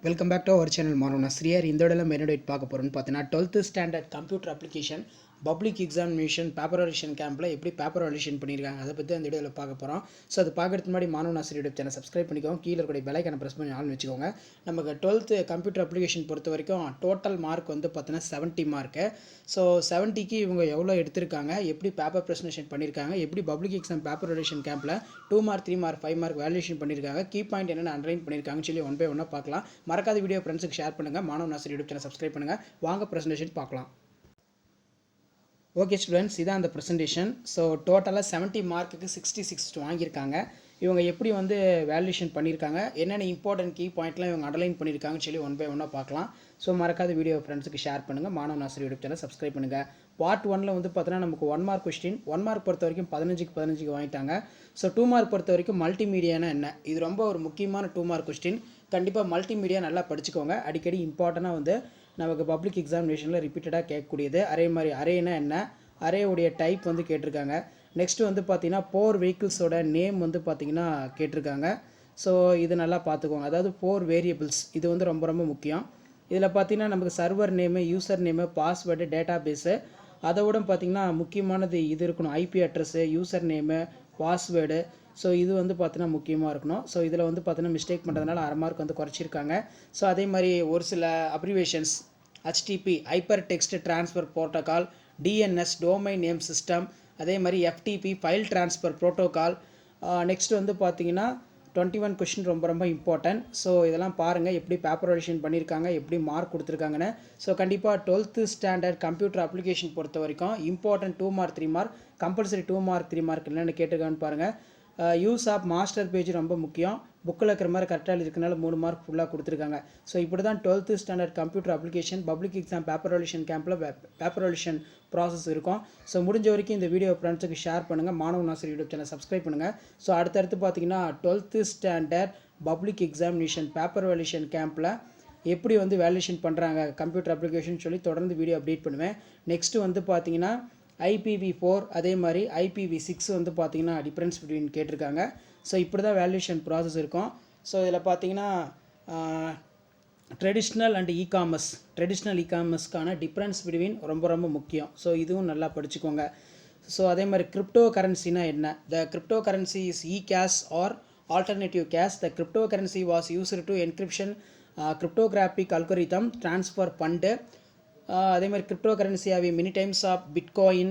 Welcome back to our channel Manavana ஸ்ரீயர். இந்த இடத்துல மெனடேட் பார்க்க போகிறோன்னு பார்த்தீங்கன்னா 12th standard computer application public examination paper validation கேம்பில் எப்படி பேப்பர் வாலிடேஷன் பண்ணியிருக்காங்க அதை பற்றி அந்த வீடியோவில் பார்க்க போகிறோம். ஸோ அது பார்க்கறதுக்கு முன்னாடி மாணவனா ஸ்ரீ யூடியூப் சேனல் சப்ஸ்கிரைப் பண்ணிக்கோங்க. கீழே இருக்கக்கூடிய பெல் ஐக்கானை ப்ரெஸ் பண்ணி ஆன் வச்சுக்கோங்க. நமக்கு 12th கம்ப்யூட்டர் அப்ளிகேஷன் பொறுத்த வரைக்கும் டோட்டல் மார்க் வந்து பார்த்தீங்கன்னா 70 மார்க்கு. ஸோ 70க்கு இவங்க எவ்வளோ எடுத்திருக்காங்க, எப்படி பேப்பர் ப்ரெசன்டேஷன் பண்ணியிருக்காங்க, எப்படி பப்ளிக் எக்ஸாம் பேப்பர் வாலிடேஷன் கேம்பில் 2 மார்க் 3 மார்க் 5 மார்க் வேல்யூஷன் பண்ணியிருக்காங்க, கீ பாயிண்ட் என்னென்ன அண்டர்லைன் பண்ணியிருக்காங்கன்னு சொல்லி ஒன் பை ஒன்னாக பார்க்கலாம். மறக்காத வீடியோ ஃப்ரெண்ட்ஸுக்கு ஷேர் பண்ணுங்கள். Manavana Sri YouTube channel subscribe பண்ணுங்கள். வாங்க ப்ரெசன்டேஷன் பார்க்கலாம். ஓகே ஸ்டூடெண்ட்ஸ், இதான் அந்த ப்ரெசன்டேஷன். ஸோ டோட்டலாக 70 மார்க்குக்கு 66 வாங்கியிருக்காங்க. இவங்க எப்படி வந்து வேல்யூஷன் பண்ணியிருக்காங்க, என்னென்ன இம்பார்ட்டன்ட் கீ பாயிண்ட்லாம் இவங்க அண்டர்லைன் பண்ணியிருக்காங்கன்னு சொல்லி ஒன் பை ஒன்னாக பார்க்கலாம். ஸோ மறக்காத வீடியோ ஃப்ரெண்ட்ஸுக்கு ஷேர் பண்ணுங்கள். Manavana Sri YouTube channel subscribe பண்ணுங்கள். பார்ட் 1ல் வந்து பார்த்தீங்கன்னா நமக்கு 1 மார்க் கொஸ்டின், 1 மார்க் பொறுத்த வரைக்கும் 15க்கு 15 வாங்கிட்டாங்க. ஸோ 2 மார்க் பொறுத்த வரைக்கும் மல்டிமீடியானா என்ன, இது ரொம்ப ஒரு முக்கியமான 2 மார்க் கொஸ்டின். கண்டிப்பாக மல்டிமீடியா நல்லா படிச்சுக்கோங்க. அடிக்கடி இம்பார்ட்டண்ட்டாக வந்து நமக்கு பப்ளிக் எக்ஸாமினேஷனில் ரிப்பீட்டடாக கேட்கக்கூடியது. அரே மாதிரி அரேனா என்ன, அரேவுடைய டைப் வந்து கேட்டிருக்காங்க. நெக்ஸ்ட்டு வந்து பார்த்தீங்கன்னா போர் வெஹிக்கிள்ஸோட நேம் வந்து பார்த்தீங்கன்னா கேட்டிருக்காங்க. ஸோ இது நல்லா பார்த்துக்கோங்க. அதாவது 4 வேரியபிள்ஸ், இது வந்து ரொம்ப ரொம்ப முக்கியம். இதில் பார்த்தீங்கன்னா நமக்கு server name, user name, password, data base, அதோட பார்த்தீங்கன்னா முக்கியமானது இது இருக்கணும், IP address, user name, password. So இது வந்து பார்த்தீங்கன்னா முக்கியமாக இருக்கணும். ஸோ இதில் வந்து பார்த்தீங்கன்னா மிஸ்டேக் பண்ணுறதுனால 1/2 மார்க் வந்து குறைச்சிருக்காங்க. ஸோ அதே மாதிரி ஒரு சில abbreviations, HTTP hyper text transfer protocol, DNS domain name system, அதே மாதிரி FTP file transfer protocol. Next வந்து பார்த்தீங்கன்னா 21 கொஷின் ரொம்ப ரொம்ப இம்பார்ட்டன்ட். ஸோ இதெல்லாம் பாருங்கள் எப்படி பேப்பர் வாலிடேஷன் பண்ணியிருக்காங்க, எப்படி மார்க் கொடுத்துருக்காங்கன்னு. ஸோ கண்டிப்பாக 12th ஸ்டாண்டர்ட் கம்ப்யூட்டர் அப்ளிகேஷன் பொறுத்த வரைக்கும் important 2 mark 3 mark compulsory 2 mark 3 mark என்னென்னு கேட்டிருக்கான்னு பாருங்கள். யூஸ் ஆஃப் மாஸ்டர் பேஜ் ரொம்ப முக்கியம். புக்கில் இருக்கிற மாதிரி கரெக்டாக இருக்கனால 3 மார்க் ஃபுல்லாக கொடுத்துருக்காங்க. ஸோ இப்படி தான் 12th standard computer application public exam paper validation கேம்பில் பேப்பர் வாலிடேஷன் ப்ராசஸ் இருக்கும். ஸோ முடிஞ்ச வரைக்கும் இந்த வீடியோ ஃப்ரெண்ட்ஸுக்கு ஷேர் பண்ணுங்கள். Manavana Sri YouTube channel subscribe பண்ணுங்கள். ஸோ அடுத்தடுத்து பார்த்தீங்கன்னா 12th standard public examination paper validation கேம்பில் எப்படி வந்து வேல்யூஷன் பண்ணுறாங்க கம்ப்யூட்டர் அப்ளிகேஷன் சொல்லி தொடர்ந்து வீடியோ அப்டேட் பண்ணுவேன். நெக்ஸ்ட்டு வந்து பார்த்தீங்கன்னா IPv4 அதே மாதிரி IPv6 வந்து பார்த்தீங்கன்னா டிஃப்ரென்ஸ் பிட்வீன் கேட்டிருக்காங்க. ஸோ இப்படி தான் வேல்யூஷன் ப்ராசஸ் இருக்கும். ஸோ இதில் பார்த்தீங்கன்னா ட்ரெடிஷ்னல் அண்ட் இகாமர்ஸ்க்கான டிஃப்ரென்ஸ் பிட்வீன் ரொம்ப ரொம்ப முக்கியம். ஸோ இதுவும் நல்லா படிச்சுக்கோங்க. ஸோ அதே மாதிரி கிரிப்டோ கரன்சினா என்ன, the crypto currency is e-cash or alternative cash. The crypto currency was used to encryption cryptographic algorithm transfer fund. அதே மாதிரி கிரிப்டோ கரன்சி ஆகி many times of bitcoin,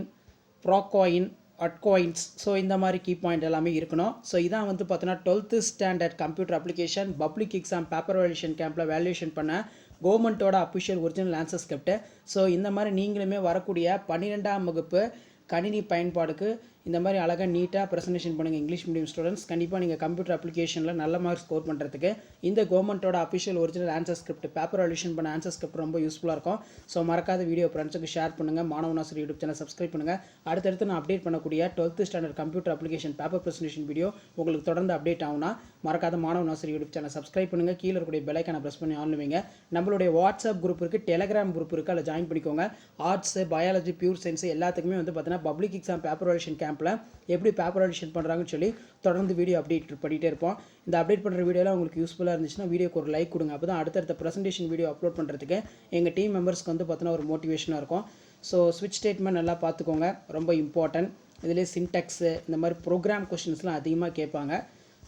procoin, altcoins. So இந்த மாதிரி கீ பாயிண்ட் எல்லாமே இருக்கணும். So இதான் வந்து பார்த்தீங்கன்னா 12th standard computer application public exam paper validation கேம்பில் வேல்யூஷன் பண்ண கவர்மெண்ட்டோட official original answer script. So இந்த மாதிரி நீங்களுமே வரக்கூடிய 12ஆம் வகுப்பு கணினி பயன்பாடுக்கு இந்த மாதிரி அழகாக நீட்டாக ப்ரெசன்டேஷன் பண்ணுங்கள் இங்கிலீஷ் மீடியம் ஸ்டூடெண்ட்ஸ். கண்டிப்பாக நீங்கள் கம்ப்யூட்டர் அப்ளிகேஷனில் நல்ல மார்க் ஸ்கோர் பண்ணுறதுக்கு இந்த கவர்மெண்ட்டோட official original answer script paper validation பண்ண ஆன்சர் ஸ்கிரிப்ட் ரொம்ப யூஸ்ஃபுல்லாக இருக்கும். ஸோ மறக்காத வீடியோ ஃப்ரெண்ட்ஸுக்கு ஷேர் பண்ணுங்கள். Manavana Sri YouTube channel subscribe பண்ணுங்கள். அடுத்தடுத்து நான் அப்டேட் பண்ணக்கூடிய 12th standard computer application paper presentation video உங்களுக்கு தொடர்ந்து அப்டேட் ஆகும்னா மறக்காத மாணவனா ஸ்ரீ யூடியூப் சேனல் சப்ஸ்கிரைப் பண்ணுங்கள். கீழே இருக்கக்கூடிய பெல் ஐக்கானை ப்ரெஸ் பண்ணி ஆன் பண்ணுவீங்க. நம்மளுடைய வாட்ஸ்அப் குரூப் இருக்குது, டெலிகிராம் குரூப் இருக்குது, அதில் ஜாயின் பண்ணிக்கோங்க. ஆர்ட்ஸ், பயாலஜி, பியூர் சயின்ஸ் எல்லாத்துக்குமே வந்து பார்த்தீங்கன்னா பப்ளிக் எக்ஸாம் பேப்பர் வாலிடேஷன் கேம்பில் எப்படி பேப்பர் வாலிடேஷன் பண்ணுறாங்கன்னு சொல்லி தொடர்ந்து வீடியோ அப்டேட் பண்ணிகிட்டே இருப்போம். இந்த அப்டேட் பண்ணுற வீடியோலாம் உங்களுக்கு யூஸ்ஃபுல்லாக இருந்துச்சுன்னா வீடியோக்கு ஒரு லைக் கொடுங்க. அப்போ தான் அடுத்தடுத்த ப்ரெசன்டேஷன் வீடியோ அப்லோட் பண்ணுறதுக்கு எங்கள் டீம் மெம்பர்ஸ்க்கு வந்து பார்த்தீங்கன்னா ஒரு மோட்டிவேஷனாக இருக்கும். ஸோ ஸ்விட்ச் ஸ்டேட்மெண்ட் நல்லா பார்த்துக்கோங்க, ரொம்ப இம்பார்ட்டன்ட். இதிலே சின்டெக்ஸு இந்த மாதிரி ப்ரோக்ராம் கொஸ்டின்ஸ்லாம் அதிகமாக கேட்பாங்க.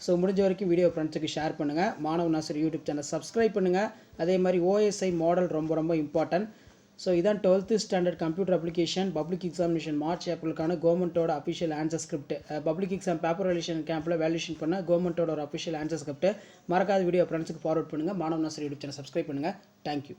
ஸோ முடிஞ்ச வரைக்கும் வீடியோ ஃப்ரெண்ட்ஸுக்கு ஷேர் பண்ணுங்கள். Manavana Sri YouTube channel subscribe பண்ணுங்கள். அதே மாதிரி OSI மாடல் ரொம்ப ரொம்ப இம்பார்ட்டன்ட். ஸோ இதான் 12th standard computer application public examination March ஏப்ரலுக்கான கவர்மெண்ட்டோட official answer script public exam paper validation கேம்பில் வேல்யூஷன் பண்ண கவர்மெண்ட்டோட ஒரு அஃபிஷியல் ஆன்சர் ஸ்கிரிப்ட். மறக்காத வீடியோ ஃப்ரெண்ட்ஸுக்கு ஃபார்வர்ட் பண்ணுங்கள். Manavana Sri YouTube channel subscribe பண்ணுங்கள். தேங்க்யூ.